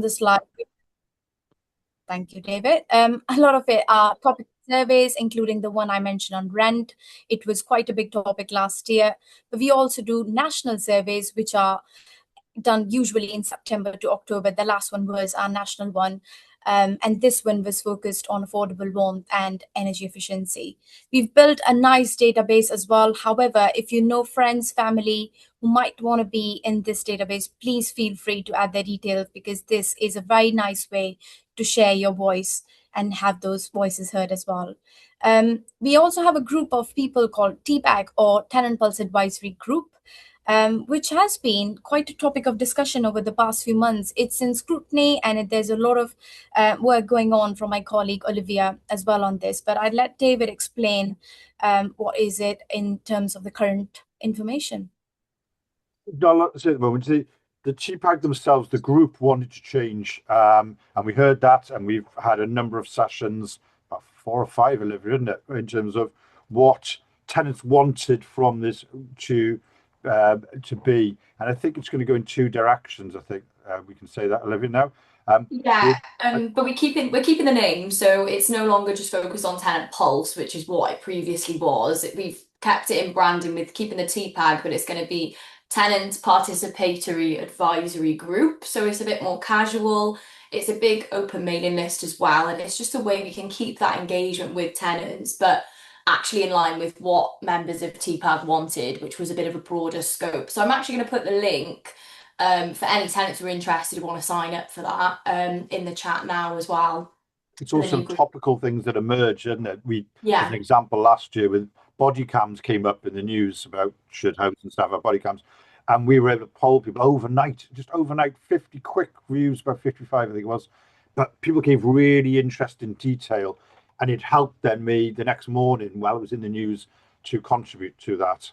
on the slide, thank you, David. A lot of it are topic surveys, including the one I mentioned on rent. It was quite a big topic last year. But we also do national surveys, which are done usually in September to October. The last one was our national one. And this one was focused on affordable warmth and energy efficiency. We've built a nice database as well. However, if you know friends, family who might want to be in this database, please feel free to add their details, because this is a very nice way to share your voice and have those voices heard as well. We also have a group of people called TPAC, or Tenant Pulse Advisory Group, which has been quite a topic of discussion over the past few months. It's in scrutiny, and there's a lot of work going on from my colleague Olivia as well on this. But I'd let David explain what is it in terms of the current information. No, like I said at the moment, the TPAG themselves, the group wanted to change, and we heard that, and we've had a number of sessions, about 4 or 5, Olivia, isn't it, in terms of what tenants wanted from this to be, and I think it's going to go in 2 directions. I think we can say that, Olivia, now. Yeah, but we're keeping the name, so it's no longer just focused on Tenant Pulse, which is what it previously was. We've kept it in branding with keeping the TPAG, but it's going to be Tenant Participatory Advisory Group, so it's a bit more casual. It's a big open mailing list as well, and it's just a way we can keep that engagement with tenants, but actually in line with what members of TPAG wanted, which was a bit of a broader scope. So I'm actually going to put the link for any tenants who are interested who want to sign up for that in the chat now as well. It's also topical things that emerge, isn't it? Yeah. As an example, last year with body cams came up in the news about should homes and stuff have body cams, and we were able to poll people overnight, 50 quick reviews, about 55 I think it was, but people gave really interesting detail, and it helped then me the next morning while it was in the news to contribute to that.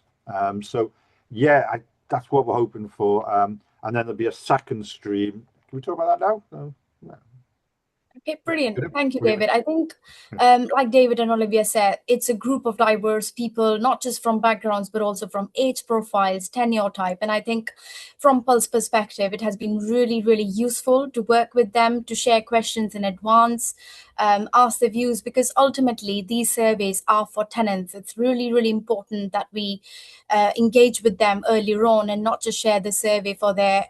So yeah, that's what we're hoping for, and then there'll be a second stream. Can we talk about that now? No. Okay, brilliant. Thank you, David. I think, like David and Olivia said, it's a group of diverse people, not just from backgrounds, but also from age profiles, tenure type. And I think from Pulse perspective, it has been really, really useful to work with them, to share questions in advance, ask their views, because ultimately these surveys are for tenants. It's really, really important that we engage with them earlier on and not just share the survey for their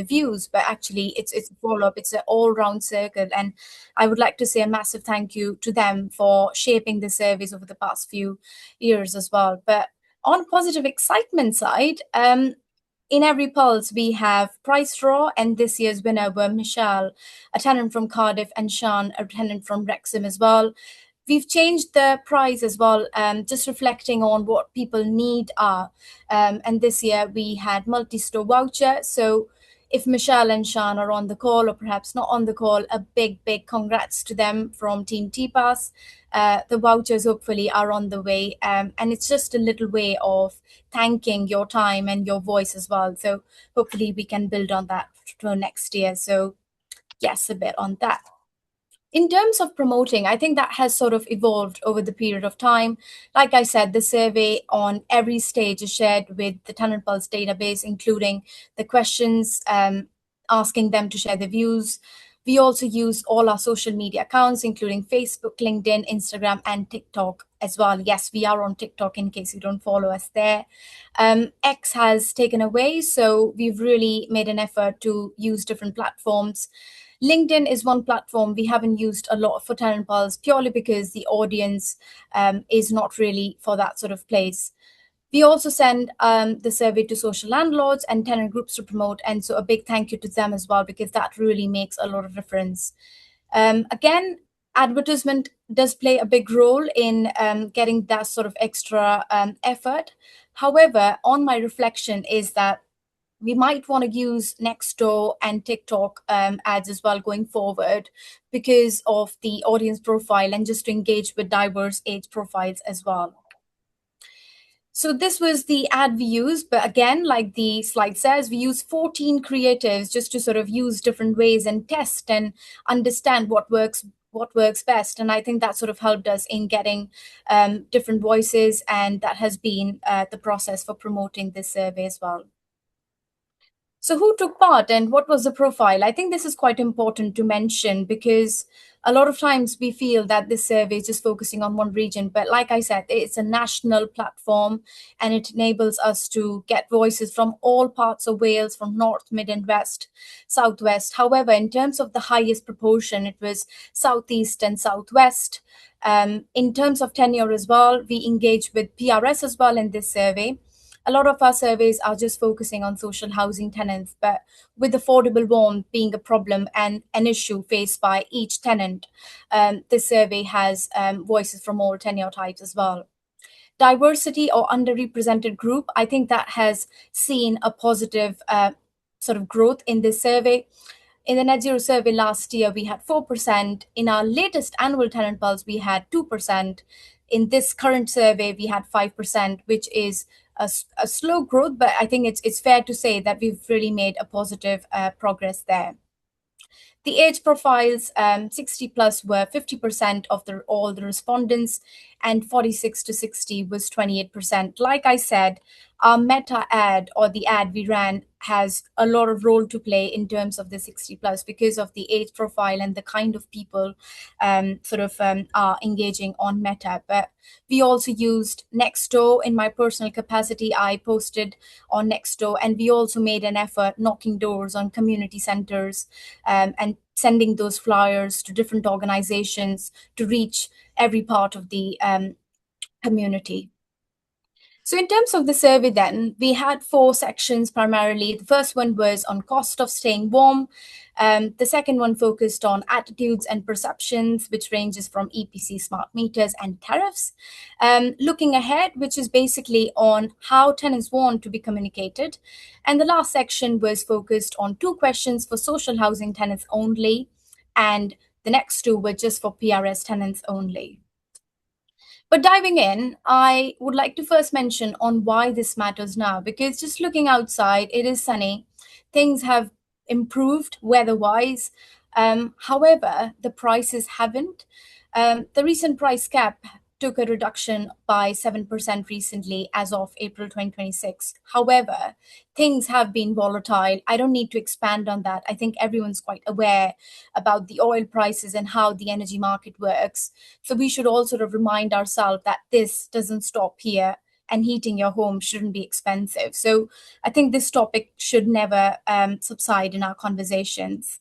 views, but actually it's a follow-up. It's an all-round circle. And I would like to say a massive thank you to them for shaping the surveys over the past few years as well. But on a positive excitement side, in every Pulse, we have prize draw, and this year's winner were Michelle, a tenant from Cardiff, and Sean, a tenant from Wrexham as well. We've changed the prize as well, just reflecting on what people need are. And this year we had multi-store voucher. So if Michelle and Sean are on the call, or perhaps not on the call, a big, big congrats to them from Team TPAS. The vouchers hopefully are on the way. And it's just a little way of thanking your time and your voice as well. So hopefully we can build on that for next year. So yes, a bit on that. In terms of promoting, I think that has sort of evolved over the period of time. Like I said, the survey on every stage is shared with the Tenant Pulse database, including the questions, asking them to share their views. We also use all our social media accounts, including Facebook, LinkedIn, Instagram, and TikTok as well. Yes, we are on TikTok in case you don't follow us there. X has taken away, so we've really made an effort to use different platforms. LinkedIn is one platform we haven't used a lot for Tenant Pulse, purely because the audience is not really for that sort of place. We also send the survey to social landlords and tenant groups to promote, and so a big thank you to them as well, because that really makes a lot of difference. Again, advertisement does play a big role in getting that sort of extra effort. However, on my reflection is that we might want to use Nextdoor and TikTok ads as well going forward, because of the audience profile and just to engage with diverse age profiles as well. So this was the ad we used, but again, like the slide says, we use 14 creatives just to sort of use different ways and test and understand what works best. And I think that sort of helped us in getting different voices, and that has been the process for promoting this survey as well. So, who took part and what was the profile? I think this is quite important to mention because a lot of times we feel that this survey is just focusing on one region. But like I said, it's a national platform and it enables us to get voices from all parts of Wales, from north, mid, and west, southwest. However, in terms of the highest proportion, it was southeast and southwest. In terms of tenure as well, we engage with PRS as well in this survey. A lot of our surveys are just focusing on social housing tenants, but with affordable warmth being a problem and an issue faced by each tenant, this survey has voices from all tenure types as well. Diversity or underrepresented group, I think that has seen a positive sort of growth in this survey. In the net zero survey last year, we had 4%. In our latest annual tenant pulse, we had 2%. In this current survey, we had 5%, which is a slow growth, but I think it's fair to say that we've really made a positive progress there. The age profiles, 60 plus were 50% of all the respondents, and 46 to 60 was 28%. Like I said, our meta ad or the ad we ran has a lot of role to play in terms of the 60 plus because of the age profile and the kind of people are engaging on meta. But we also used Nextdoor. In my personal capacity, I posted on Nextdoor, and we also made an effort knocking doors on community centers and sending those flyers to different organizations to reach every part of the community. So in terms of the survey then, we had 4 sections primarily. The first one was on cost of staying warm. The second one focused on attitudes and perceptions, which ranges from EPC smart meters and tariffs. Looking ahead, which is basically on how tenants want to be communicated. And the last section was focused on 2 questions for social housing tenants only. And the next 2 were just for PRS tenants only. But diving in, I would like to first mention on why this matters now, because just looking outside, it is sunny. Things have improved weather-wise. However, the prices haven't. The recent price cap took a reduction by 7% recently as of April 2026. However, things have been volatile. I don't need to expand on that. I think everyone's quite aware about the oil prices and how the energy market works. So we should all sort of remind ourselves that this doesn't stop here and heating your home shouldn't be expensive. So I think this topic should never subside in our conversations.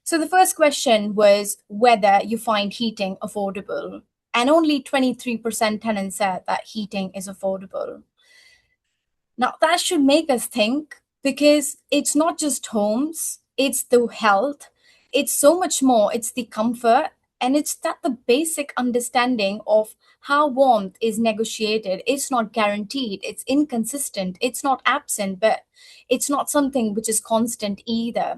So the first question was whether you find heating affordable. And only 23% tenants said that heating is affordable. Now, that should make us think because it's not just homes, it's the health, it's so much more. It's the comfort, and it's that the basic understanding of how warmth is negotiated. It's not guaranteed, it's inconsistent, it's not absent, but it's not something which is constant either.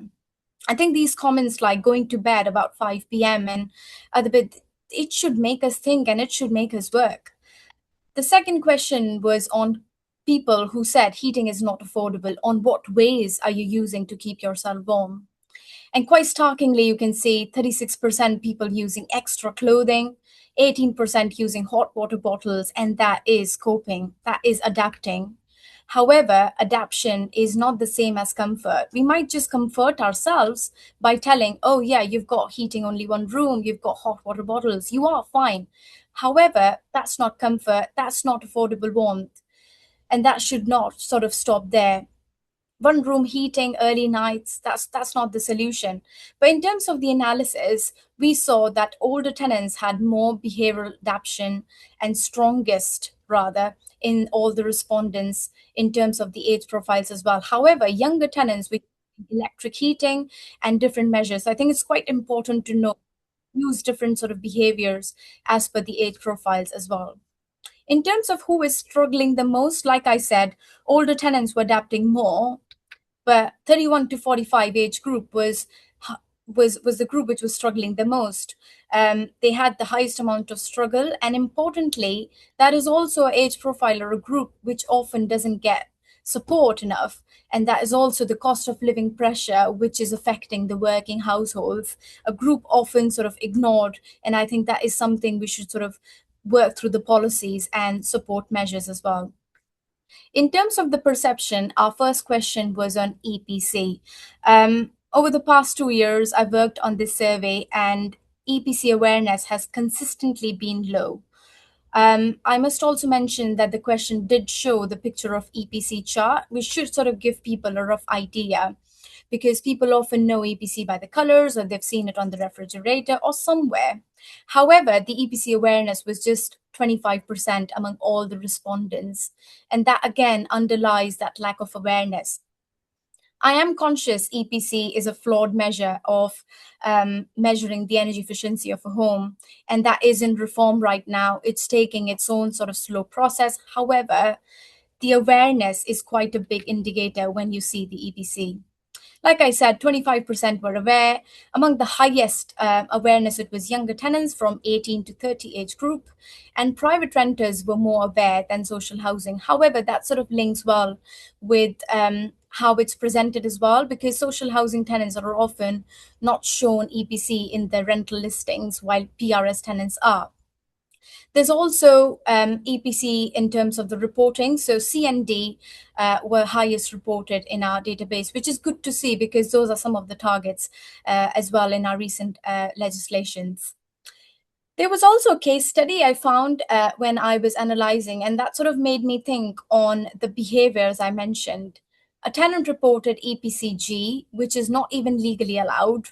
I think these comments like going to bed about 5 p.m. and other bit, it should make us think and it should make us work. The second question was on people who said heating is not affordable. On what ways are you using to keep yourself warm? And quite starkingly, you can see 36% people using extra clothing, 18% using hot water bottles, and that is coping, that is adapting. However, adaptation is not the same as comfort. We might just comfort ourselves by telling, oh, yeah, you've got heating only one room, you've got hot water bottles, you are fine. However, that's not comfort, that's not affordable warmth, and that should not sort of stop there. One room heating early nights, that's not the solution. But in terms of the analysis, we saw that older tenants had more behavioral adaptation and strongest rather in all the respondents in terms of the age profiles as well. However, younger tenants with electric heating and different measures, I think it's quite important to know, use different sort of behaviors as per the age profiles as well. In terms of who is struggling the most, like I said, older tenants were adapting more, but 31 to 45 age group was the group which was struggling the most. They had the highest amount of struggle, and importantly, that is also an age profile or a group which often doesn't get support enough, and that is also the cost of living pressure which is affecting the working households, a group often sort of ignored. And I think that is something we should sort of work through the policies and support measures as well. In terms of the perception, our first question was on EPC. Over the past 2 years, I've worked on this survey, and EPC awareness has consistently been low. I must also mention that the question did show the picture of EPC chart, which should sort of give people a rough idea, because people often know EPC by the colors, or they've seen it on the refrigerator or somewhere. However, the EPC awareness was just 25% among all the respondents. And that again underlies that lack of awareness. I am conscious EPC is a flawed measure of measuring the energy efficiency of a home, and that is in reform right now. It's taking its own sort of slow process. However, the awareness is quite a big indicator when you see the EPC. Like I said, 25% were aware. Among the highest awareness, it was younger tenants from 18 to 30 age group, and private renters were more aware than social housing. However, that sort of links well with how it's presented as well, because social housing tenants are often not shown EPC in their rental listings, while PRS tenants are. There's also EPC in terms of the reporting. So C and D were highest reported in our database, which is good to see, because those are some of the targets as well in our recent legislations. There was also a case study I found when I was analyzing, and that sort of made me think on the behaviors I mentioned. A tenant reported EPCG, which is not even legally allowed.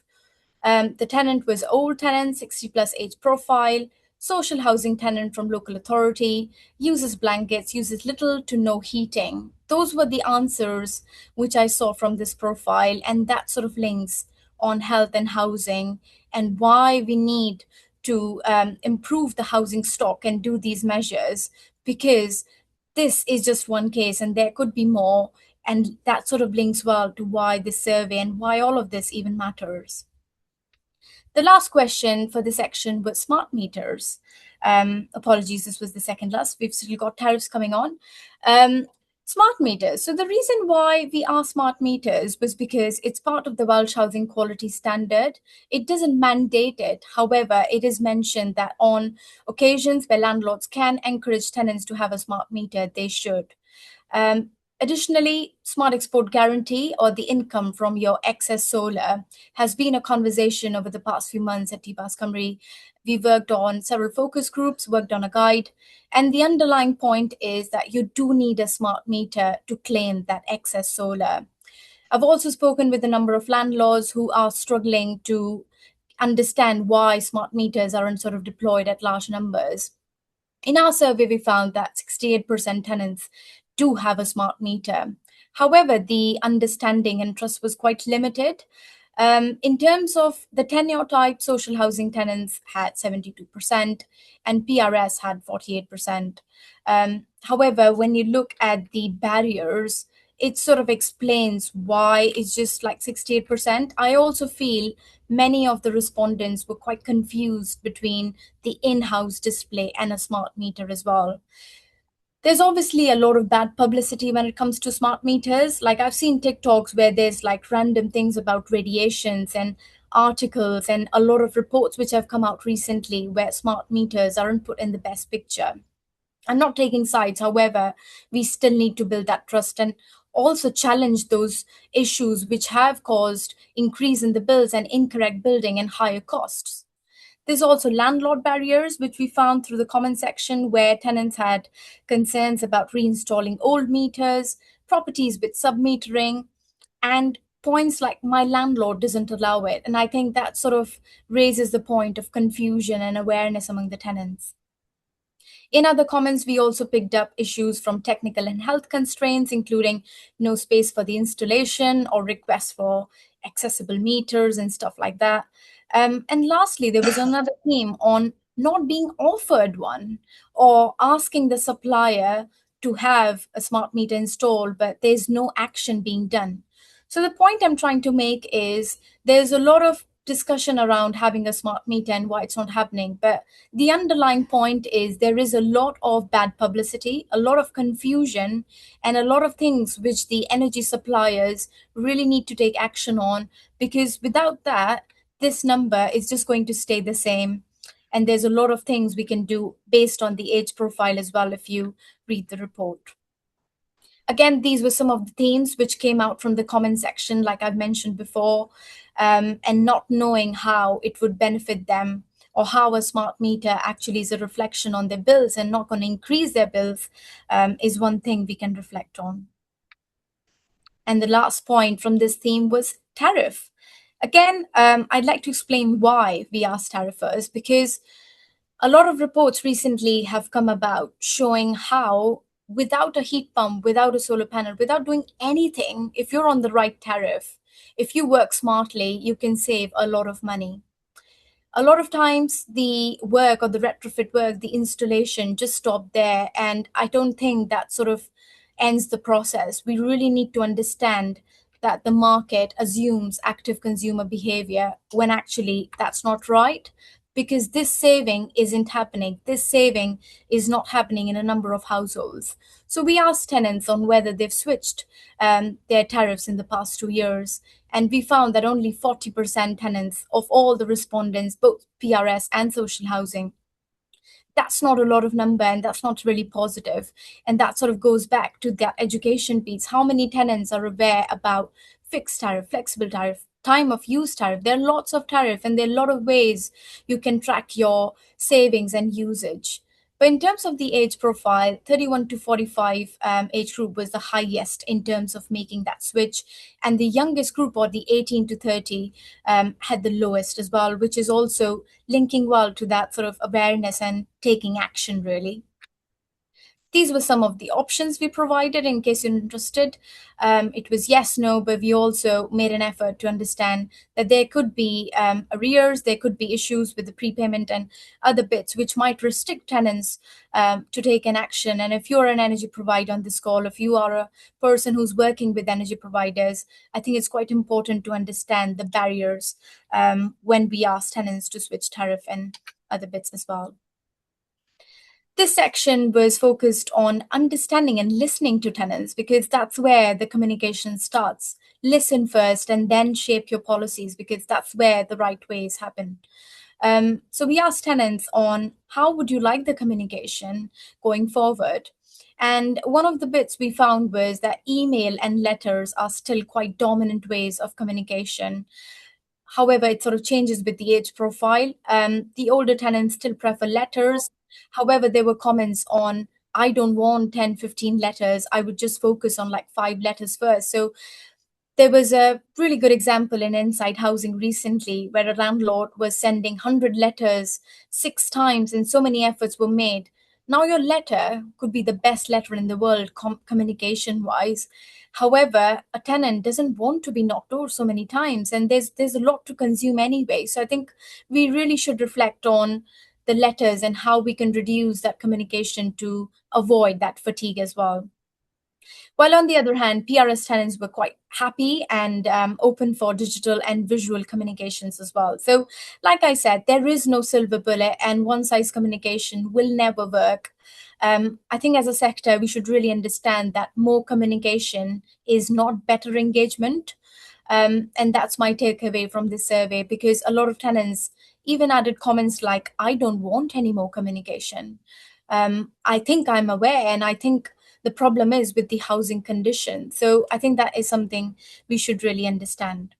The tenant was old tenant, 60 plus age profile, social housing tenant from local authority, uses blankets, uses little to no heating. Those were the answers which I saw from this profile, and that sort of links on health and housing and why we need to improve the housing stock and do these measures, because this is just one case and there could be more. And that sort of links well to why this survey and why all of this even matters. The last question for this section was smart meters. Apologies, this was the second last. We've still got tariffs coming on. Smart meters. So the reason why we are smart meters was because it's part of the Welsh Housing Quality Standard. It doesn't mandate it. However, it is mentioned that on occasions where landlords can encourage tenants to have a smart meter, they should. Additionally, smart export guarantee, or the income from your excess solar, has been a conversation over the past few months at TPAS Cymru. We worked on several focus groups, worked on a guide, and the underlying point is that you do need a smart meter to claim that excess solar. I've also spoken with a number of landlords who are struggling to understand why smart meters aren't sort of deployed at large numbers. In our survey, we found that 68% tenants do have a smart meter. However, the understanding and trust was quite limited. In terms of the tenure type, social housing tenants had 72% and PRS had 48%. However, when you look at the barriers, it sort of explains why it's just like 68%. I also feel many of the respondents were quite confused between the in-house display and a smart meter as well. There's obviously a lot of bad publicity when it comes to smart meters. Like I've seen TikToks where there's like random things about radiations and articles and a lot of reports which have come out recently where smart meters aren't put in the best picture. I'm not taking sides. However, we still need to build that trust and also challenge those issues which have caused increase in the bills and incorrect building and higher costs. There's also landlord barriers, which we found through the comment section, where tenants had concerns about reinstalling old meters, properties with submetering, and points like my landlord doesn't allow it. And I think that sort of raises the point of confusion and awareness among the tenants. In other comments, we also picked up issues from technical and health constraints, including no space for the installation or requests for accessible meters and stuff like that. And lastly, there was another theme on not being offered one or asking the supplier to have a smart meter installed, but there's no action being done. So the point I'm trying to make is there's a lot of discussion around having a smart meter and why it's not happening. But the underlying point is there is a lot of bad publicity, a lot of confusion, and a lot of things which the energy suppliers really need to take action on, because without that, this number is just going to stay the same. And there's a lot of things we can do based on the age profile as well if you read the report. Again, these were some of the themes which came out from the comment section, like I've mentioned before, and not knowing how it would benefit them, or how a smart meter actually is a reflection on their bills and not going to increase their bills, is one thing we can reflect on. And the last point from this theme was tariff. Again, I'd like to explain why we asked tariffers, because a lot of reports recently have come about showing how, without a heat pump, without a solar panel, without doing anything, if you're on the right tariff, if you work smartly, you can save a lot of money. A lot of times the work or the retrofit work, the installation just stop there. And I don't think that sort of ends the process. We really need to understand that the market assumes active consumer behavior when actually that's not right, because this saving isn't happening. This saving is not happening in a number of households. So we asked tenants on whether they've switched their tariffs in the past 2 years. And we found that only 40% tenants of all the respondents, both PRS and social housing, that's not a lot of number, and that's not really positive. And that sort of goes back to that education piece. How many tenants are aware about fixed tariff, flexible tariff, time of use tariff? There are lots of tariff, and there are a lot of ways you can track your savings and usage. But in terms of the age profile, 31 to 45 age group was the highest in terms of making that switch. And the youngest group, or the 18 to 30, had the lowest as well, which is also linking well to that sort of awareness and taking action, really. These were some of the options we provided in case you're interested. It was yes, no, but we also made an effort to understand that there could be arrears, there could be issues with the prepayment and other bits which might restrict tenants to take an action. And if you're an energy provider on this call, if you are a person who's working with energy providers, I think it's quite important to understand the barriers when we ask tenants to switch tariff and other bits as well. This section was focused on understanding and listening to tenants, because that's where the communication starts. Listen first and then shape your policies, because that's where the right ways happen. So we asked tenants on how would you like the communication going forward. And one of the bits we found was that email and letters are still quite dominant ways of communication. However, it sort of changes with the age profile. The older tenants still prefer letters. However, there were comments on, I don't want 10, 15 letters. I would just focus on like 5 letters first. So there was a really good example in Inside Housing recently where a landlord was sending 100 letters 6 times, and so many efforts were made. Now your letter could be the best letter in the world communication wise. However, a tenant doesn't want to be knocked over so many times, and there's a lot to consume anyway. So I think we really should reflect on the letters and how we can reduce that communication to avoid that fatigue as well. While on the other hand, PRS tenants were quite happy and open for digital and visual communications as well. So, like I said, there is no silver bullet, and one size communication will never work. I think as a sector, we should really understand that more communication is not better engagement. And that's my takeaway from this survey, because a lot of tenants even added comments like, I don't want any more communication. I think I'm aware, and I think the problem is with the housing condition. So I think that is something we should really understand.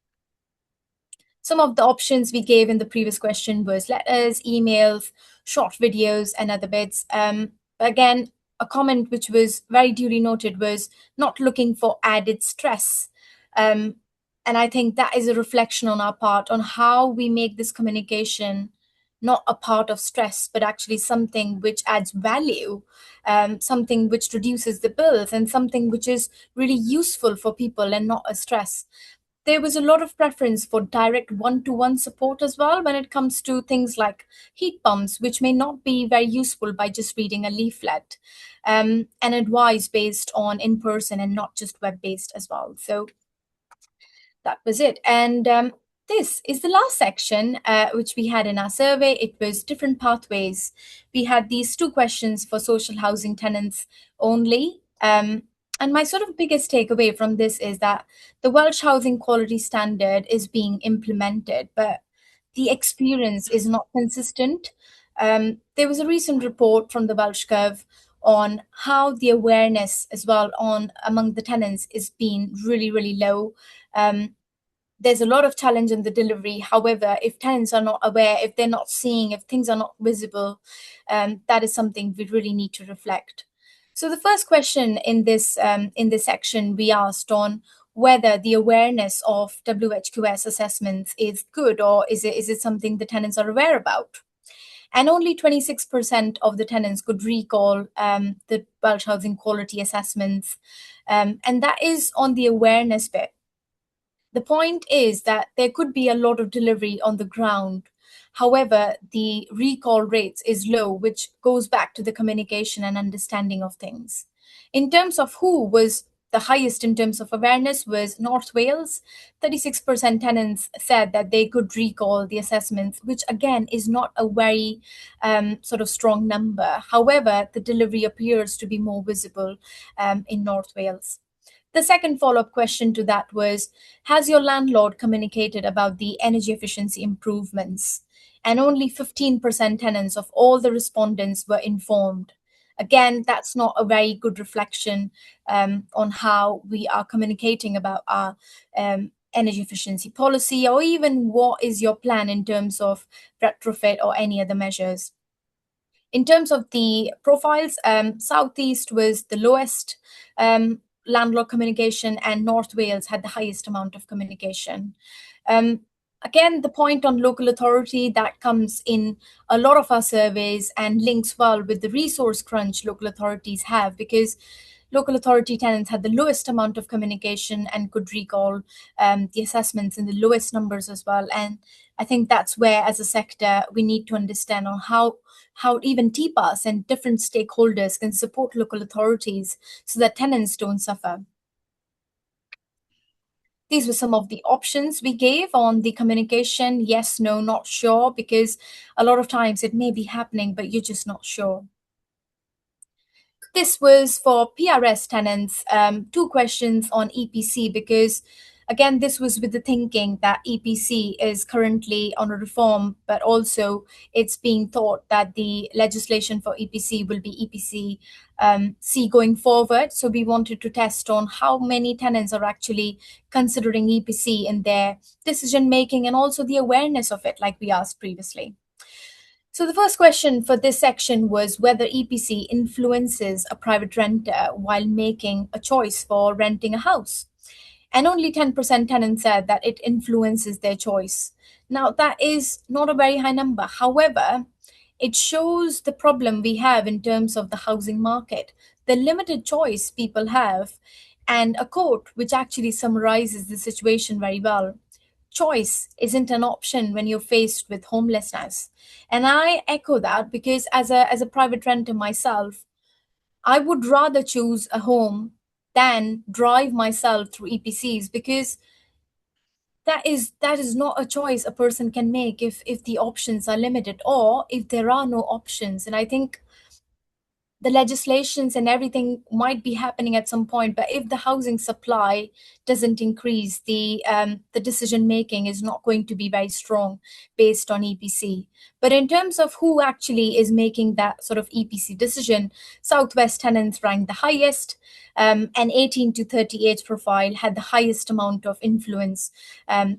Some of the options we gave in the previous question was letters, emails, short videos, and other bits. Again, a comment which was very duly noted was not looking for added stress. And I think that is a reflection on our part on how we make this communication not a part of stress, but actually something which adds value, something which reduces the bills, and something which is really useful for people and not a stress. There was a lot of preference for direct one-to-one support as well when it comes to things like heat pumps, which may not be very useful by just reading a leaflet, and advice based on in-person and not just web-based as well. So that was it. And this is the last section which we had in our survey. It was different pathways. We had these 2 questions for social housing tenants only. And my sort of biggest takeaway from this is that the Welsh Housing Quality Standard is being implemented, but the experience is not consistent. There was a recent report from the Welsh Gov on how the awareness as well on among the tenants is being really, really low. There's a lot of challenge in the delivery. However, if tenants are not aware, if they're not seeing, if things are not visible, that is something we really need to reflect. So the first question in this section we asked on whether the awareness of WHQS assessments is good, or is it something the tenants are aware about? And only 26% of the tenants could recall the Welsh Housing Quality Assessments, and that is on the awareness bit. The point is that there could be a lot of delivery on the ground. However, the recall rates is low, which goes back to the communication and understanding of things. In terms of who was the highest in terms of awareness was North Wales. 36% tenants said that they could recall the assessments, which again is not a very sort of strong number. However, the delivery appears to be more visible in North Wales. The second follow-up question to that was, has your landlord communicated about the energy efficiency improvements? And only 15% tenants of all the respondents were informed. Again, that's not a very good reflection on how we are communicating about our energy efficiency policy, or even what is your plan in terms of retrofit or any other measures. In terms of the profiles, Southeast was the lowest landlord communication, and North Wales had the highest amount of communication. Again, the point on local authority that comes in a lot of our surveys and links well with the resource crunch local authorities have, because local authority tenants had the lowest amount of communication and could recall the assessments in the lowest numbers as well. And I think that's where, as a sector, we need to understand on how even TPAS and different stakeholders can support local authorities so that tenants don't suffer. These were some of the options we gave on the communication: yes, no, not sure, because a lot of times it may be happening, but you're just not sure. This was for PRS tenants, 2 questions on EPC, because again, this was with the thinking that EPC is currently on a reform, but also it's being thought that the legislation for EPC will be EPC C going forward. So we wanted to test on how many tenants are actually considering EPC in their decision making, and also the awareness of it, like we asked previously. So the first question for this section was whether EPC influences a private renter while making a choice for renting a house. And only 10% tenants said that it influences their choice. Now, that is not a very high number. However, it shows the problem we have in terms of the housing market, the limited choice people have, and a quote which actually summarizes the situation very well. Choice isn't an option when you're faced with homelessness. And I echo that, because as a private renter myself, I would rather choose a home than drive myself through EPCs, because that is not a choice a person can make if the options are limited, or if there are no options. And I think the legislations and everything might be happening at some point, but if the housing supply doesn't increase, the decision making is not going to be very strong based on EPC. But in terms of who actually is making that sort of EPC decision, Southwest tenants ranked the highest, and 18 to 38 profile had the highest amount of influence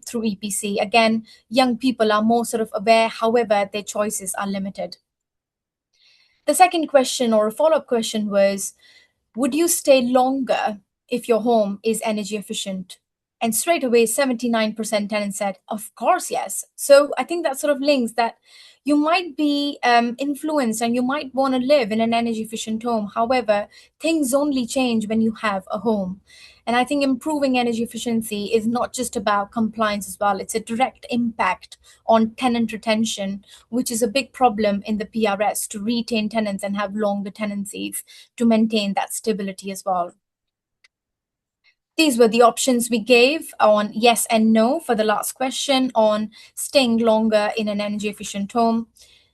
through EPC. Again, young people are more sort of aware, however, their choices are limited. The second question, or a follow-up question, was, would you stay longer if your home is energy efficient? And straight away, 79% tenants said, of course, yes. So I think that sort of links that you might be influenced and you might want to live in an energy efficient home. However, things only change when you have a home. And I think improving energy efficiency is not just about compliance as well. It's a direct impact on tenant retention, which is a big problem in the PRS, to retain tenants and have longer tenancies to maintain that stability as well. These were the options we gave on yes and no for the last question on staying longer in an energy efficient home.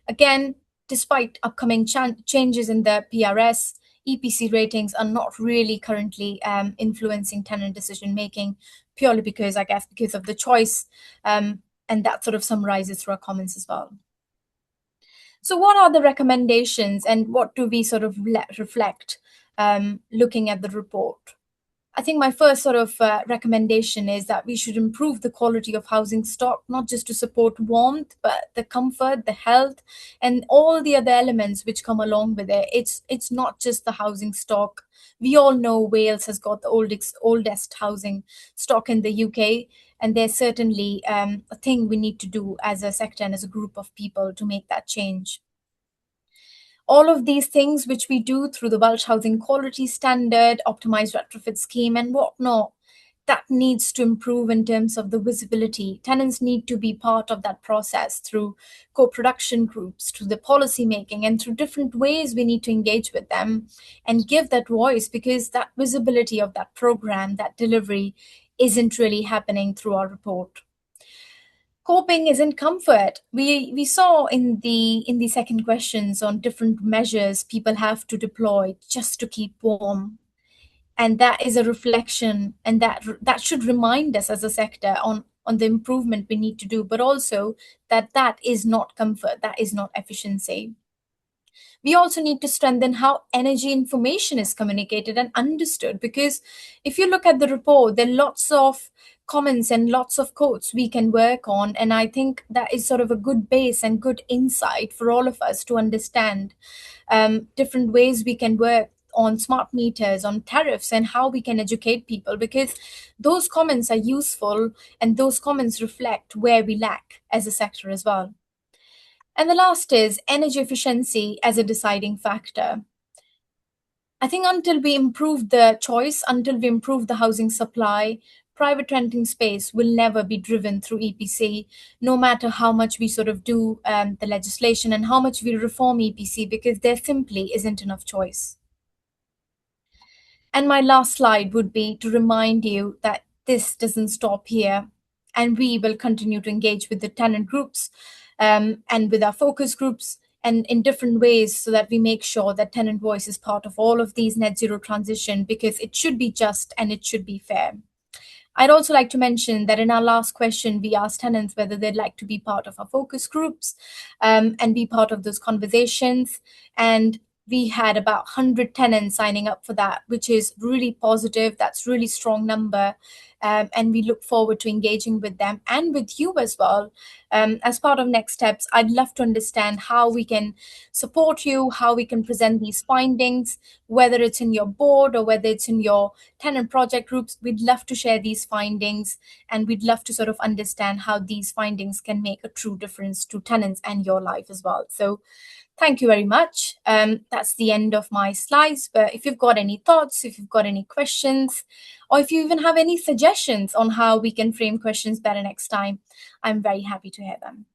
Again, despite upcoming changes in the PRS, EPC ratings are not really currently influencing tenant decision making, purely because, I guess, because of the choice, and that sort of summarizes through our comments as well. So what are the recommendations and what do we sort of reflect looking at the report? I think my first sort of recommendation is that we should improve the quality of housing stock, not just to support warmth, but the comfort, the health, and all the other elements which come along with it. It's not just the housing stock. We all know Wales has got the oldest housing stock in the UK, and there's certainly a thing we need to do as a sector and as a group of people to make that change. All of these things which we do through the Welsh Housing Quality Standard, optimized retrofit scheme, and whatnot, that needs to improve in terms of the visibility. Tenants need to be part of that process through co-production groups, through the policy making, and through different ways we need to engage with them and give that voice, because that visibility of that program, that delivery, isn't really happening through our report. Coping isn't comfort. We saw in the second questions on different measures people have to deploy just to keep warm, and that is a reflection, and that should remind us as a sector on the improvement we need to do, but also that is not comfort, that is not efficiency. We also need to strengthen how energy information is communicated and understood, because if you look at the report, there are lots of comments and lots of quotes we can work on, and I think that is sort of a good base and good insight for all of us to understand different ways we can work on smart meters, on tariffs, and how we can educate people, because those comments are useful and those comments reflect where we lack as a sector as well. And the last is energy efficiency as a deciding factor. I think until we improve the choice, until we improve the housing supply, private renting space will never be driven through EPC, no matter how much we sort of do the legislation and how much we reform EPC, because there simply isn't enough choice. And my last slide would be to remind you that this doesn't stop here, and we will continue to engage with the tenant groups and with our focus groups and in different ways, so that we make sure that tenant voice is part of all of these net zero transition, because it should be just and it should be fair. I'd also like to mention that in our last question, we asked tenants whether they'd like to be part of our focus groups and be part of those conversations. And we had about 100 tenants signing up for that, which is really positive. That's really strong number. And we look forward to engaging with them and with you as well. As part of next steps, I'd love to understand how we can support you, how we can present these findings, whether it's in your board or whether it's in your tenant project groups. We'd love to share these findings, and we'd love to sort of understand how these findings can make a true difference to tenants and your life as well. So thank you very much. That's the end of my slides. But if you've got any thoughts, if you've got any questions, or if you even have any suggestions on how we can frame questions better next time, I'm very happy to hear them.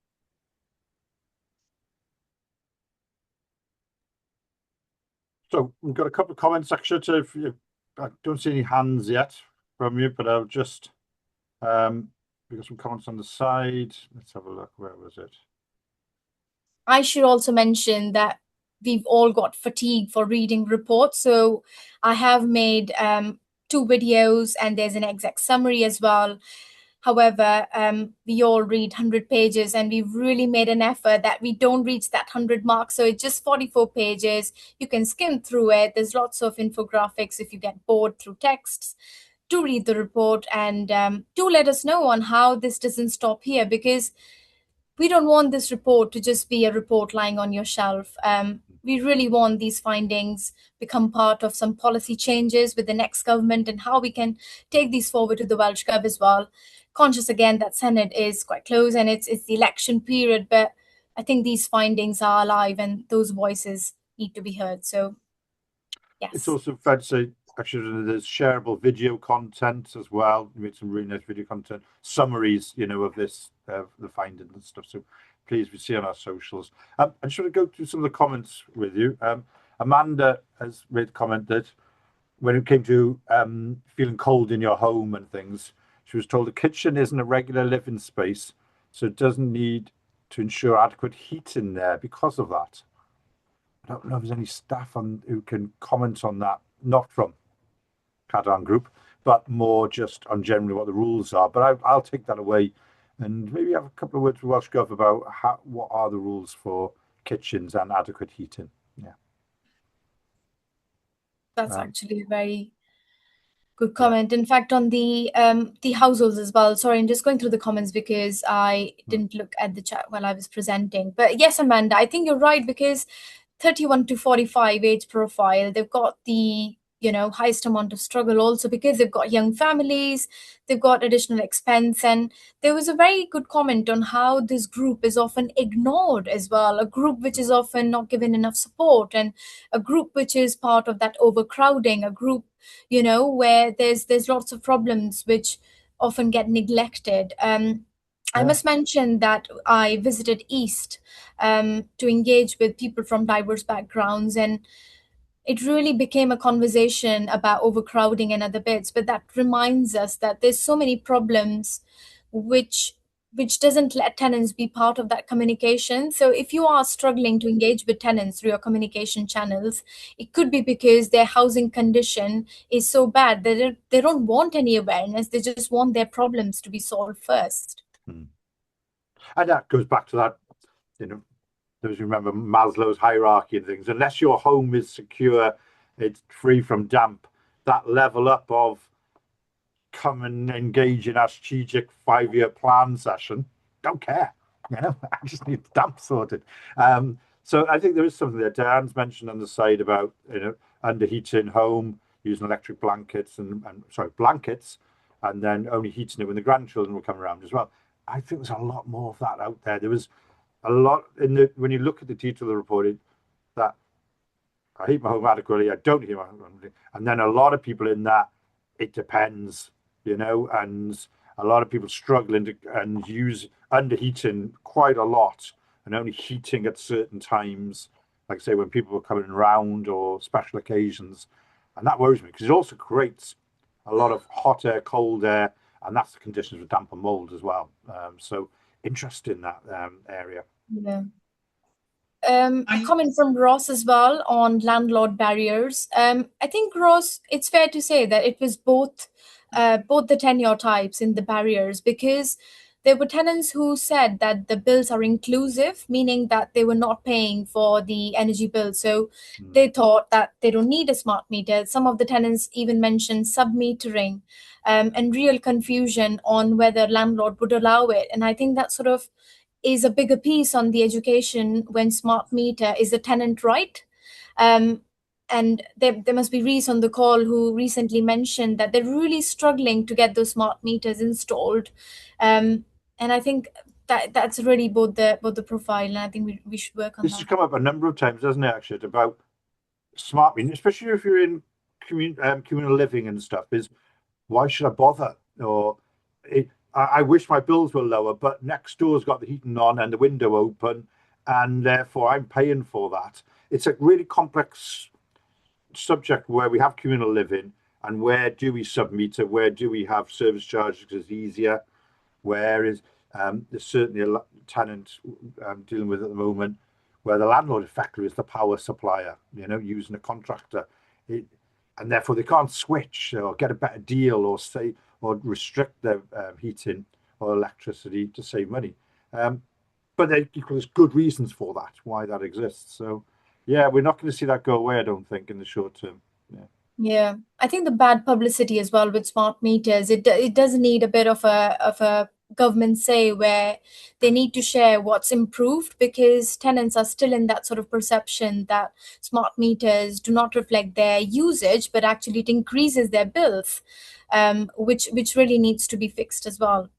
So we've got a couple of comments actually. So I don't see any hands yet from you, but I'll just we've got some comments on the side. Let's have a look. Where was it? I should also mention that we've all got fatigue for reading reports. So I have made 2 videos, and there's an exec summary as well. However, we all read 100 pages, and we've really made an effort that we don't reach that 100 mark. So it's just 44 pages. You can skim through it. There's lots of infographics if you get bored through texts. Do read the report, and do let us know on how this doesn't stop here, because we don't want this report to just be a report lying on your shelf. We really want these findings become part of some policy changes with the next government, and how we can take these forward to the Welsh Gov as well. Conscious again that Senate is quite close and it's the election period, but I think these findings are alive and those voices need to be heard. So yes. It's also fair to say, actually, there's shareable video content as well. We made some really nice video content, summaries, of this, the findings and stuff. So please, we see on our socials. I just want to go through some of the comments with you. Amanda has made commented when it came to feeling cold in your home and things. She was told the kitchen isn't a regular living space, so it doesn't need to ensure adequate heat in there because of that. I don't know if there's any staff who can comment on that, not from Cadarn Group, but more just on generally what the rules are. But I'll take that away and maybe have a couple of words with Welsh Gov about what are the rules for kitchens and adequate heating. Yeah. That's actually a very good comment. In fact, on the households as well. Sorry, I'm just going through the comments because I didn't look at the chat while I was presenting. But yes, Amanda, I think you're right, because 31 to 45 age profile, they've got the highest amount of struggle, also because they've got young families, they've got additional expense. And there was a very good comment on how this group is often ignored as well, a group which is often not given enough support, and a group which is part of that overcrowding, a group where there's lots of problems which often get neglected. I must mention that I visited East to engage with people from diverse backgrounds, and it really became a conversation about overcrowding and other bits. But that reminds us that there's so many problems which doesn't let tenants be part of that communication. So if you are struggling to engage with tenants through your communication channels, it could be because their housing condition is so bad that they don't want any awareness. They just want their problems to be solved first. And that goes back to that, those who remember Maslow's hierarchy and things. Unless your home is secure, it's free from damp, that level up of come and engage in our strategic 5-year plan session, don't care. I just need the damp sorted. So I think there is something there. Diane's mentioned on the side about underheating home, using electric blankets and blankets, and then only heating it when the grandchildren will come around as well. I think there's a lot more of that out there. There was a lot when you look at the detail of the report, that I heat my home adequately, I don't heat my home adequately, and then a lot of people in that, it depends, and a lot of people struggling to and use underheating quite a lot, and only heating at certain times, like I say, when people are coming around or special occasions. And that worries me, because it also creates a lot of hot air, cold air, and that's the conditions with damp and mold as well. So interested in that area. Yeah. A comment from Ross as well on landlord barriers. I think, Ross, it's fair to say that it was both the tenure types in the barriers, because there were tenants who said that the bills are inclusive, meaning that they were not paying for the energy bill. So they thought that they don't need a smart meter. Some of the tenants even mentioned sub-metering, and real confusion on whether landlord would allow it. And I think that sort of is a bigger piece on the education when smart meter is a tenant right. And there must be Reese on the call who recently mentioned that they're really struggling to get those smart meters installed. And I think that's really both the profile, and I think we should work on this that. Has come up a number of times, hasn't it, actually, about smart metering, especially if you're in communal living and stuff, is why should I bother? Or I wish my bills were lower, but next door's got the heating on and the window open, and therefore I'm paying for that. It's a really complex subject where we have communal living, and where do we sub-meter, where do we have service charges because it's easier, where is there's certainly a tenant dealing with at the moment where the landlord effectively is the power supplier, using a contractor, and therefore they can't switch or get a better deal or restrict their heating or electricity to save money. But there's good reasons for that, why that exists. So yeah, we're not going to see that go away, I don't think, in the short term. Yeah, I think the bad publicity as well with smart meters, it does need a bit of a government say, where they need to share what's improved, because tenants are still in that sort of perception that smart meters do not reflect their usage, but actually it increases their bills, which really needs to be fixed as well.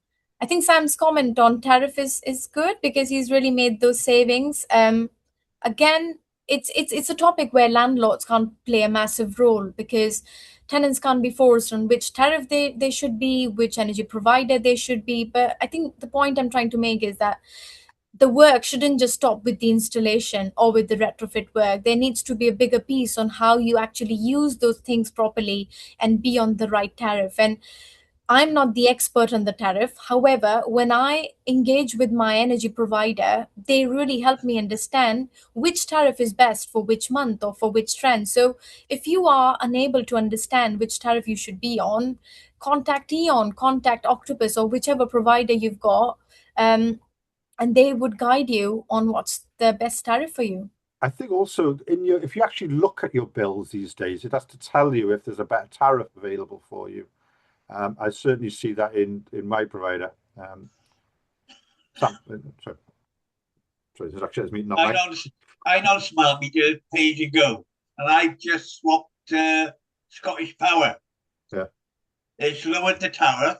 I think Sam's comment on tariff is good, because he's really made those savings. Again, it's a topic where landlords can't play a massive role, because tenants can't be forced on which tariff they should be, which energy provider they should be. But I think the point I'm trying to make is that the work shouldn't just stop with the installation or with the retrofit work. There needs to be a bigger piece on how you actually use those things properly and be on the right tariff. And I'm not the expert on the tariff. However, when I engage with my energy provider, they really help me understand which tariff is best for which month or for which trend. So if you are unable to understand which tariff you should be on, contact Eon, contact Octopus, or whichever provider you've got. and they would guide you on what's the best tariff for you. I think also if you actually look at your bills these days, it has to tell you if there's a better tariff available for you. I certainly see that in my provider. Sam, sorry, there's actually a meeting online. I know smart meter pay as you go, and I just swapped Scottish Power. Yeah. It's lowered the tariff,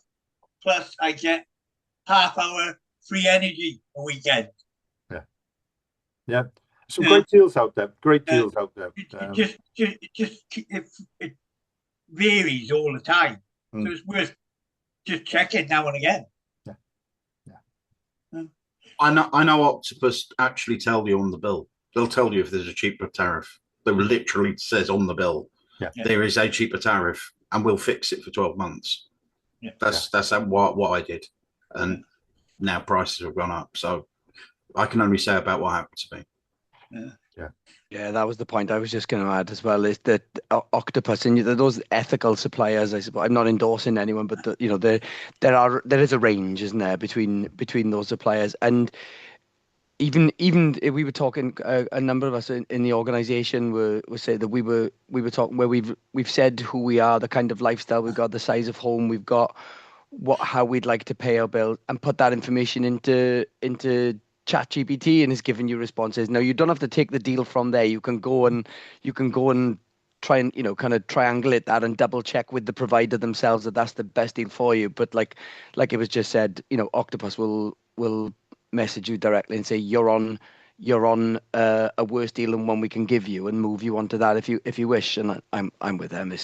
plus I get half-hour free energy a weekend. Yeah. Some great deals out there. Great deals out there. It varies all the time, so it's worth just checking now and again. I know Octopus actually tell you on the bill. They'll tell you if there's a cheaper tariff. They literally says on the bill, there is a cheaper tariff, and we'll fix it for 12 months. That's what I did, and now prices have gone up. So I can only say about what happened to me. Yeah, that was the point I was just going to add as well, is that Octopus and those ethical suppliers, I suppose, I'm not endorsing anyone, but there is a range, isn't there, between those suppliers. And even we were talking, a number of us in the organization were saying that we were talking where we've said who we are, the kind of lifestyle we've got, the size of home we've got, how we'd like to pay our bill, and put that information into ChatGPT, and is giving you responses. Now, you don't have to take the deal from there. You can go and try and kind of triangulate that and double check with the provider themselves that that's the best deal for you. But like it was just said, Octopus will message you directly and say you're on a worse deal than one we can give you, and move you onto that if you wish. And I'm with them.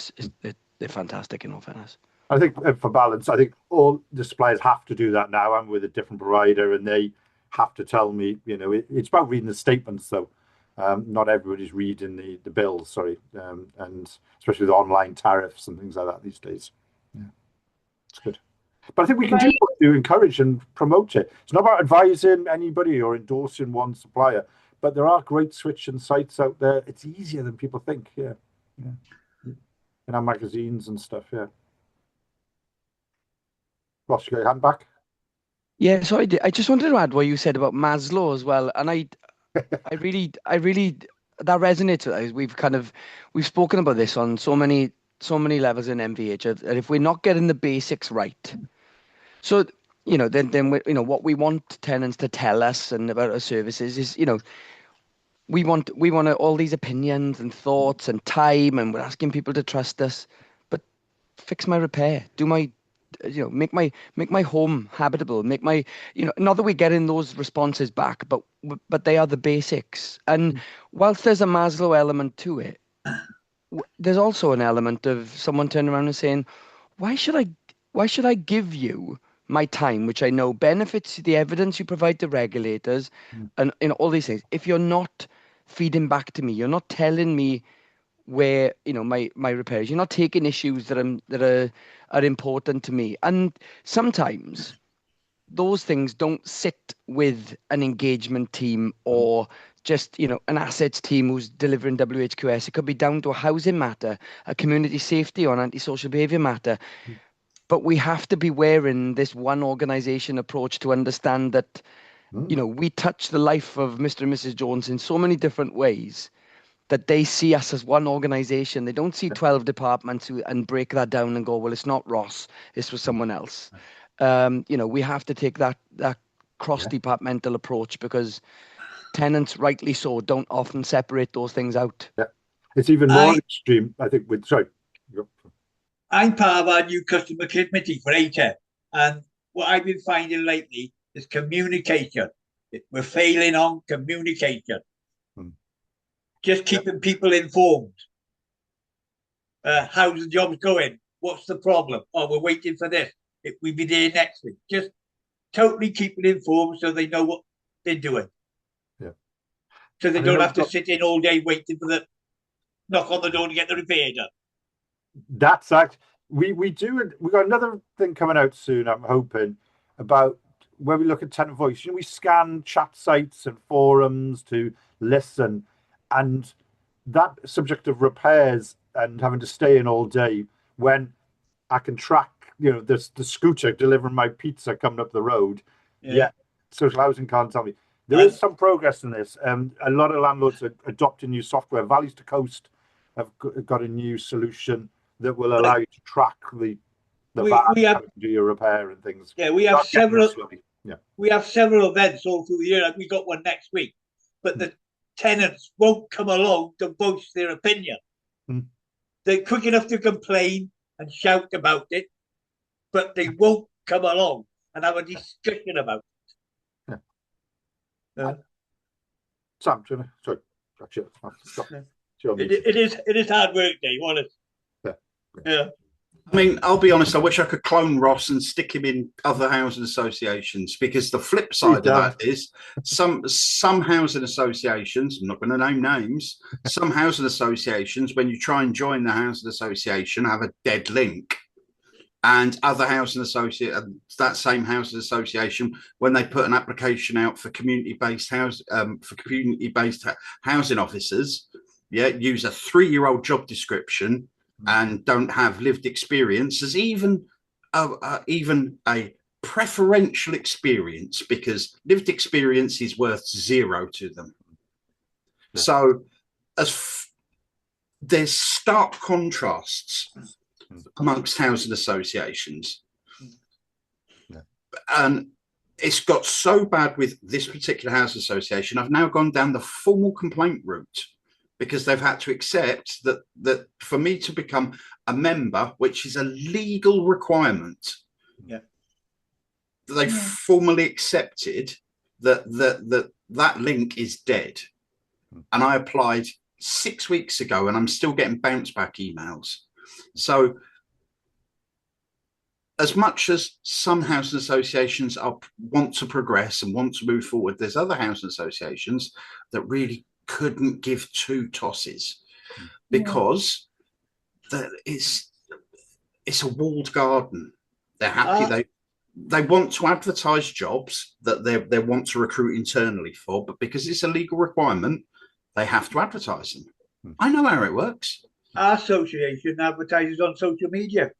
They're fantastic, in all fairness. I think for balance, I think all the suppliers have to do that now. I'm with a different provider, and they have to tell me, it's about reading the statements, though. Not everybody's reading the bills, and especially the online tariffs and things like that these days. Yeah, it's good. But I think we can do what to encourage and promote it. It's not about advising anybody or endorsing one supplier, but there are great switching sites out there. It's easier than people think. Yeah. In our magazines and stuff. Yeah. Ross, you got your hand back? Yeah, so I just wanted to add what you said about Maslow as well, and I really that resonates with us. We've spoken about this on so many levels in MVH, and if we're not getting the basics right, so then what we want tenants to tell us and about our services is we want all these opinions and thoughts and time, and we're asking people to trust us, but fix my repair, make my home habitable, make my not that we're getting those responses back, but they are the basics. And whilst there's a Maslow element to it, there's also an element of someone turning around and saying, why should I give you my time, which I know benefits the evidence you provide to regulators, and all these things, if you're not feeding back to me, you're not telling me where my repairs, you're not taking issues that are important to me. And sometimes those things don't sit with an engagement team or just an assets team who's delivering WHQS. It could be down to a housing matter, a community safety or an antisocial behaviour matter. But we have to be wearing this one organisation approach to understand that we touch the life of Mr. and Mrs. Jones in so many different ways, that they see us as one organization. They don't see 12 departments and break that down and go, well, it's not Ross, this was someone else. We have to take that cross-departmental approach, because tenants, rightly so, don't often separate those things out. Yeah, it's even more extreme, I think, I'm part of our new customer committee for ATEP, and what I've been finding lately is communication. We're failing on communication. Just keeping people informed. How's the jobs going? What's the problem? Oh, we're waiting for this. We'll be there next week. Just totally keep them informed so they know what they're doing. Yeah. So they don't have to sit in all day waiting for the knock on the door to get the repair done. That's actually, we got another thing coming out soon, I'm hoping, about where we look at tenant voice. We scan chat sites and forums to listen. And that subject of repairs and having to stay in all day, when I can track, the scooter delivering my pizza coming up the road. Yeah. social housing can't tell me. There is some progress in this. A lot of landlords are adopting new software. Valleys to Coast have got a new solution that will allow you to track the VAT and do your repair and things. Yeah, we have several. Yeah, we have several events all through the year, and we got one next week. But the tenants won't come along to voice their opinion. They're quick enough to complain and shout about it, but they won't come along and have a discussion about it. Sam, sorry, it is hard work, Dave, honest. Yeah. I mean, I'll be honest, I wish I could clone Ross and stick him in other housing associations, because the flip side of that is some housing associations, I'm not going to name names, some housing associations, when you try and join the housing association, have a dead link. And other housing that same housing association, when they put an application out for community-based housing officers, use a 3-year-old job description and don't have lived experience as even a preferential experience, because lived experience is worth 0 to them. So there's stark contrasts amongst housing associations. And it's got so bad with this particular housing association, I've now gone down the formal complaint route, because they've had to accept that for me to become a member, which is a legal requirement, they've formally accepted that link is dead. And I applied 6 weeks ago, and I'm still getting bounce back emails. So as much as some housing associations want to progress and want to move forward, there's other housing associations that really couldn't give 2 tosses, because it's a walled garden. They're happy. They want to advertise jobs that they want to recruit internally for, but because it's a legal requirement, they have to advertise them. I know how it works. Our association advertises on social media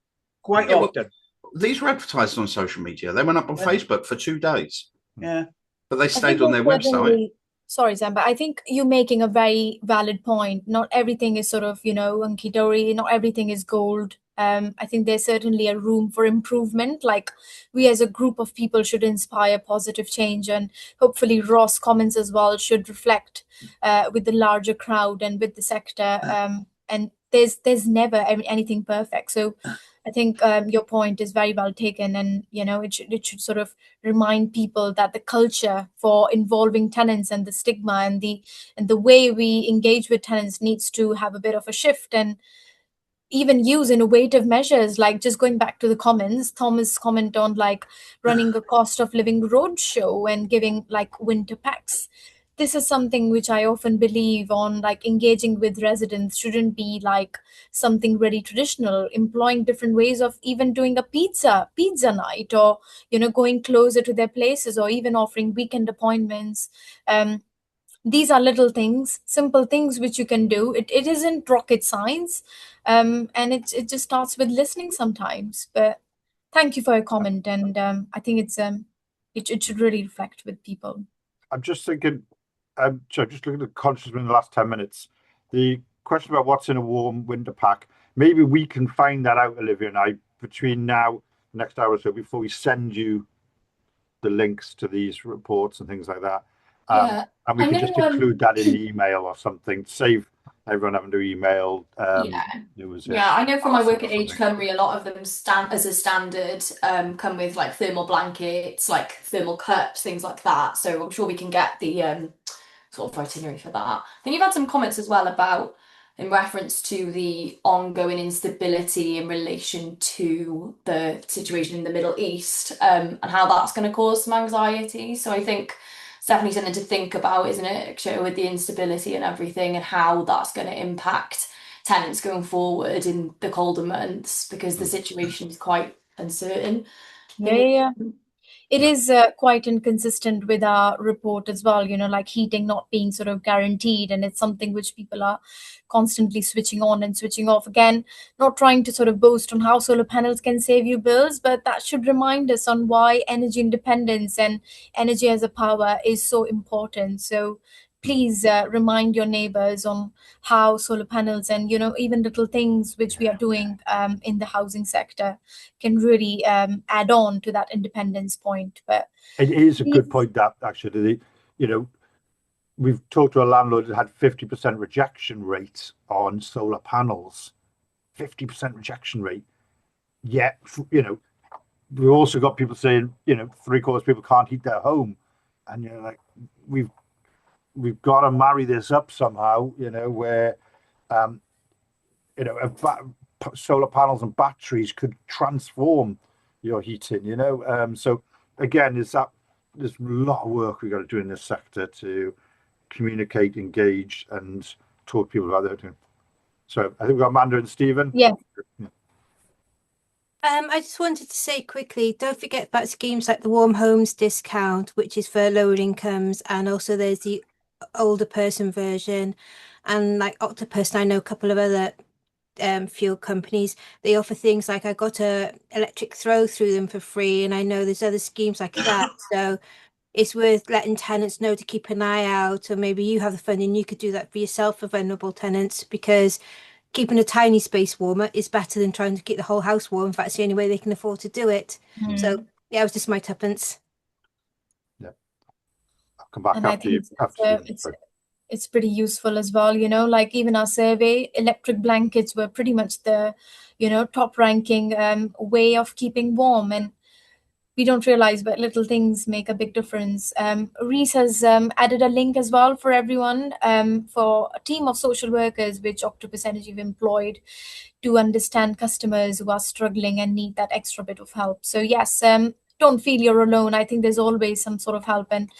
quite often. These were advertised on social media. They went up on Facebook for 2 days. Yeah. But they stayed on their website. Sorry, Sam, but I think you're making a very valid point. Not everything is sort of, hunky-dory. Not everything is gold. I think there's certainly a room for improvement. Like, we as a group of people should inspire positive change, and hopefully Ross' comments as well should reflect with the larger crowd and with the sector. And there's never anything perfect. So I think your point is very well taken, and it should sort of remind people that the culture for involving tenants and the stigma and the way we engage with tenants needs to have a bit of a shift, and even use innovative measures, like just going back to the comments, Thomas' comment on like running a cost of living roadshow and giving like winter packs. This is something which I often believe on, like engaging with residents shouldn't be like something very traditional, employing different ways of even doing a pizza night, or, going closer to their places, or even offering weekend appointments. These are little things, simple things which you can do. It isn't rocket science. And it just starts with listening sometimes. But thank you for your comment. And I think it should really reflect with people. I'm just thinking, just looking at the consciousness in the last 10 minutes, the question about what's in a warm winter pack, maybe we can find that out, Olivia and I, between now, the next hour or so, before we send you the links to these reports and things like that. And we can just include that in the email or something, save everyone having to email. I know from my work at TPAS Cymru, a lot of them as a standard come with like thermal blankets, like thermal cups, things like that. So I'm sure we can get the sort of itinerary for that. I think you've had some comments as well about, in reference to the ongoing instability in relation to the situation in the Middle East, and how that's going to cause some anxiety. So I think it's definitely something to think about, isn't it, with the instability and everything, and how that's going to impact tenants going forward in the colder months, because the situation is quite uncertain. It is quite inconsistent with our report as well, like heating not being sort of guaranteed. And it's something which people are constantly switching on and switching off. Again, not trying to sort of boast on how solar panels can save you bills, but that should remind us on why energy independence and energy as a power is so important. So please remind your neighbors on how solar panels and even little things which we are doing in the housing sector can really add on to that independence point. But it is a good point, that actually, we've talked to a landlord that had 50% rejection rate on solar panels. 50% rejection rate. Yet, we've also got people saying, 3/4 of people can't heat their home, and like, we've got to marry this up somehow, where solar panels and batteries could transform your heating, so again, there's a lot of work we've got to do in this sector to communicate, engage, and talk to people about that. So I think we've got Amanda and Stephen. Yeah. I just wanted to say quickly, don't forget about schemes like the Warm Homes discount, which is for lower incomes, and also there's the older person version, and like Octopus, and I know a couple of other fuel companies, they offer things like I got a electric throw through them for free, and I know there's other schemes like that. So it's worth letting tenants know to keep an eye out, or maybe you have the funding, you could do that for yourself for vulnerable tenants, because keeping a tiny space warmer is better than trying to keep the whole house warm. In fact, it's the only way they can afford to do it. So yeah, it was just my tuppence. Yeah, I'll come back and after you. It's pretty useful as well, like even our survey, electric blankets were pretty much the top ranking way of keeping warm, and we don't realize, but little things make a big difference. Reese has added a link as well for everyone, for a team of social workers which Octopus Energy have employed to understand customers who are struggling and need that extra bit of help. So yes, don't feel you're alone. I think there's always some sort of help. And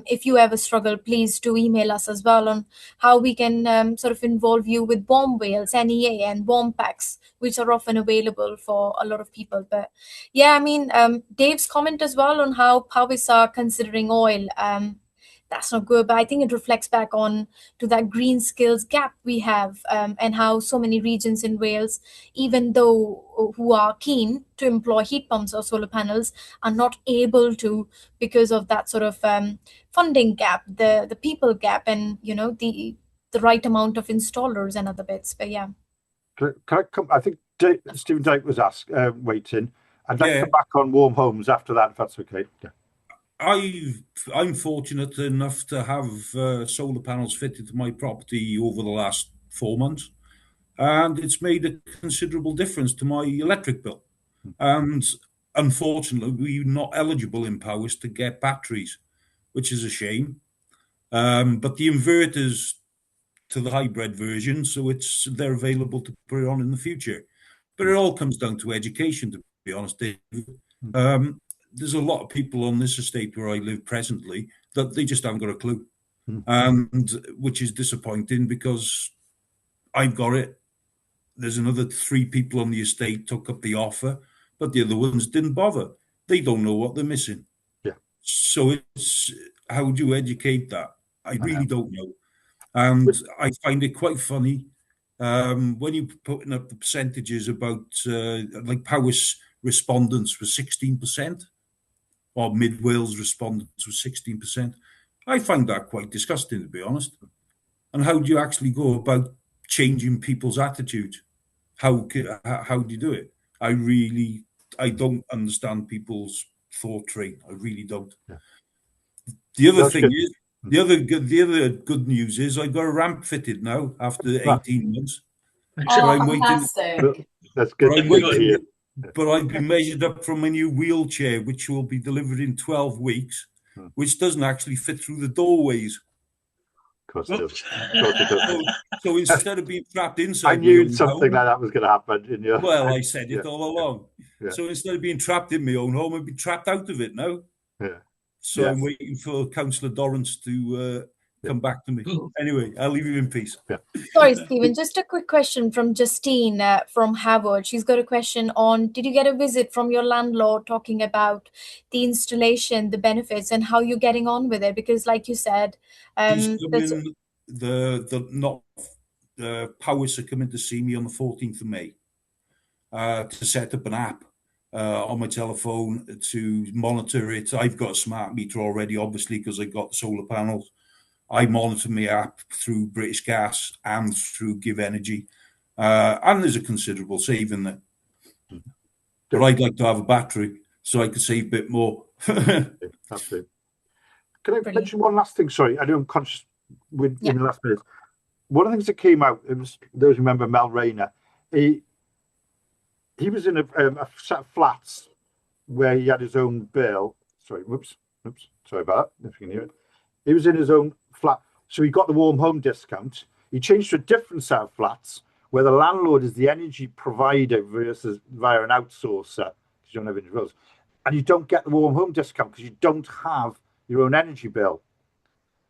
if you ever struggle, please do email us as well on how we can sort of involve you with warm whales, NEA, and warm packs, which are often available for a lot of people. But yeah, I mean, Dave's comment as well on how Powys are considering oil. That's not good, but I think it reflects back on to that green skills gap we have, and how so many regions in Wales, even though who are keen to employ heat pumps or solar panels, are not able to because of that sort of funding gap, the people gap, and the right amount of installers and other bits. But yeah. Can I come? I think Stephen Dyke was waiting. I'd like to come back on warm homes after that, if that's okay. Yeah. I'm fortunate enough to have solar panels fitted to my property over the last 4 months, and it's made a considerable difference to my electric bill. And unfortunately, we're not eligible in Powys to get batteries, which is a shame. But the inverters to the hybrid version, so they're available to put it on in the future. But it all comes down to education, to be honest, David. There's a lot of people on this estate where I live presently that they just haven't got a clue, and which is disappointing because I've got it. There's another 3 people on the estate took up the offer, but the other ones didn't bother. They don't know what they're missing. Yeah. So it's how do you educate that? I really don't know. And I find it quite funny when you're putting up the percentages about like Powys respondents was 16%, or Mid Wales respondents was 16%. I find that quite disgusting, to be honest. And how do you actually go about changing people's attitudes? How do you do it? I don't understand people's thought train. I really don't. Yeah. The other thing is, the other good news is I got a ramp fitted now after 18 months. Oh, fantastic. That's good. But I've been measured up from a new wheelchair, which will be delivered in 12 weeks, which doesn't actually fit through the doorways. Of course it does. So instead of being trapped inside, I knew something like that was going to happen. Well, I said it all along. Yeah. So instead of being trapped in my own home, I'd be trapped out of it now. Yeah. So I'm waiting for Councillor Dorrance to come back to me. Anyway, I'll leave you in peace. Sorry, Stephen, just a quick question from Justine from Harvard. She's got a question on, did you get a visit from your landlord talking about the installation, the benefits, and how you're getting on with it? Because like you said, He's coming, the Powers are coming to see me on the 14th of May to set up an app on my telephone to monitor it. I've got a smart meter already, obviously, because I've got the solar panels. I monitor my app through British Gas and through Give Energy, and there's a considerable saving there. But I'd like to have a battery so I could save a bit more. Absolutely. Can I mention one last thing? Sorry, I know I'm conscious in the last minute. One of the things that came out, it was, those who remember Mel Rayner, he was in a set of flats where he had his own bill. Sorry, sorry about that, if you can hear it. He was in his own flat, so he got the warm home discount. He changed to a different set of flats where the landlord is the energy provider versus via an outsourcer, because you don't have any bills. And you don't get the warm home discount because you don't have your own energy bill.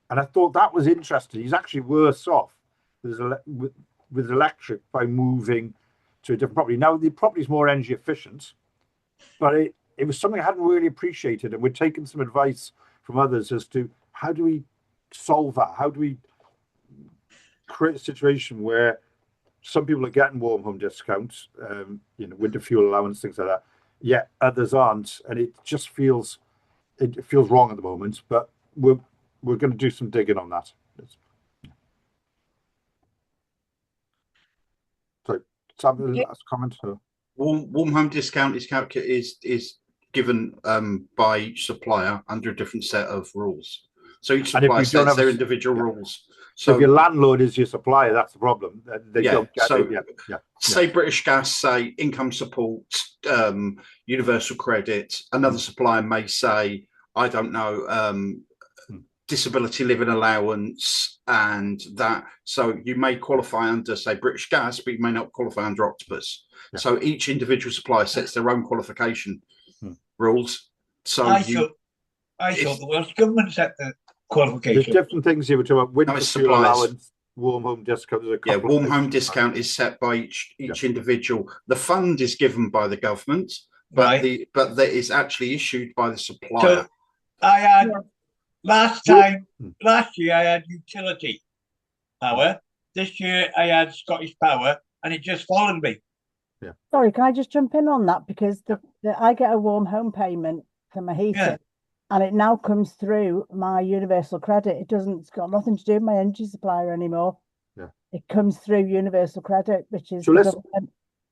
And I thought that was interesting. He's actually worse off with electric by moving to a different property. Now, the property is more energy efficient, but it was something I hadn't really appreciated. And we're taking some advice from others as to how do we solve that? How do we create a situation where some people are getting warm home discounts, winter fuel allowance, things like that, yet others aren't, and it just feels wrong at the moment. But we're going to do some digging on that. So, Sam, last comment. Warm home discount is given by each supplier under a different set of rules. So each supplier sets their individual rules. So if your landlord is your supplier, that's the problem. They don't get it. Say British Gas, say income support, universal credit. Another supplier may say, I don't know, disability living allowance and that. So you may qualify under, say, British Gas, but you may not qualify under Octopus. Yeah. So each individual supplier sets their own qualification rules. So I thought the Welsh Government set the qualification. There's different things here. We're talking about winter fuel allowance, warm home discount. Warm home discount is set by each individual. The fund is given by the government, but that is actually issued by the supplier. So I had last year I had utility power. This year I had Scottish Power, and it just followed me. Yeah. Sorry, can I just jump in on that? Because I get a warm home payment for my heating, and it now comes through my universal credit. It's got nothing to do with my energy supplier anymore. Yeah. It comes through universal credit, which is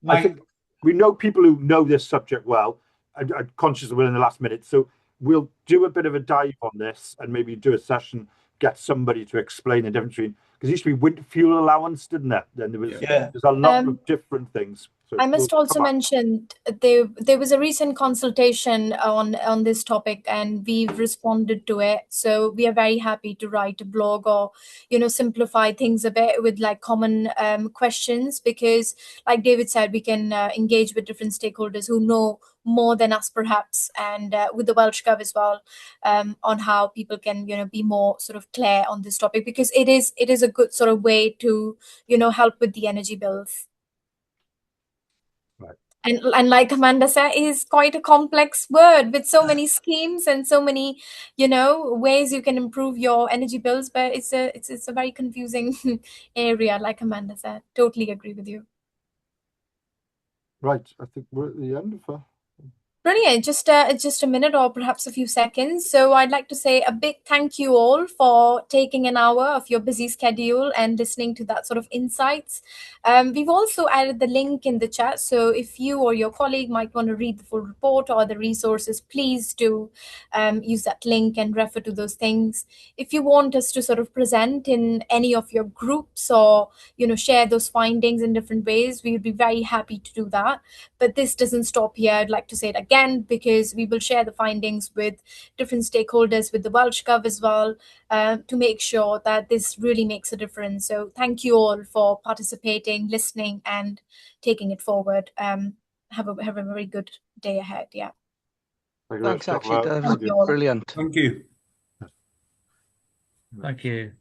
I think we know people who know this subject well. I'm conscious that we're in the last minute, so we'll do a bit of a dive on this and maybe do a session, get somebody to explain the difference between, because it used to be winter fuel allowance, didn't there? Then there's a lot of different things. So I must also mention there was a recent consultation on this topic, and we've responded to it. So we are very happy to write a blog or simplify things a bit with like common questions, because like David said, we can engage with different stakeholders who know more than us perhaps, and with the Welsh Gov as well, on how people can be more sort of clear on this topic, because it is a good sort of way to help with the energy bills. And like Amanda said, it is quite a complex word with so many schemes and so many, ways you can improve your energy bills. But it's a very confusing area, like Amanda said. Totally agree with you. Right, I think we're at the end of her. Brilliant. Just a minute or perhaps a few seconds. So I'd like to say a big thank you all for taking an hour of your busy schedule and listening to that sort of insights. We've also added the link in the chat. So if you or your colleague might want to read the full report or the resources, please do use that link and refer to those things. If you want us to sort of present in any of your groups or, share those findings in different ways, we would be very happy to do that. But this doesn't stop here. I'd like to say it again, because we will share the findings with different stakeholders, with the Welsh Gov as well, to make sure that this really makes a difference. So thank you all for participating, listening, and taking it forward. Have a very good day ahead. Yeah. Thanks, actually. That was brilliant. Thank you. Thank you.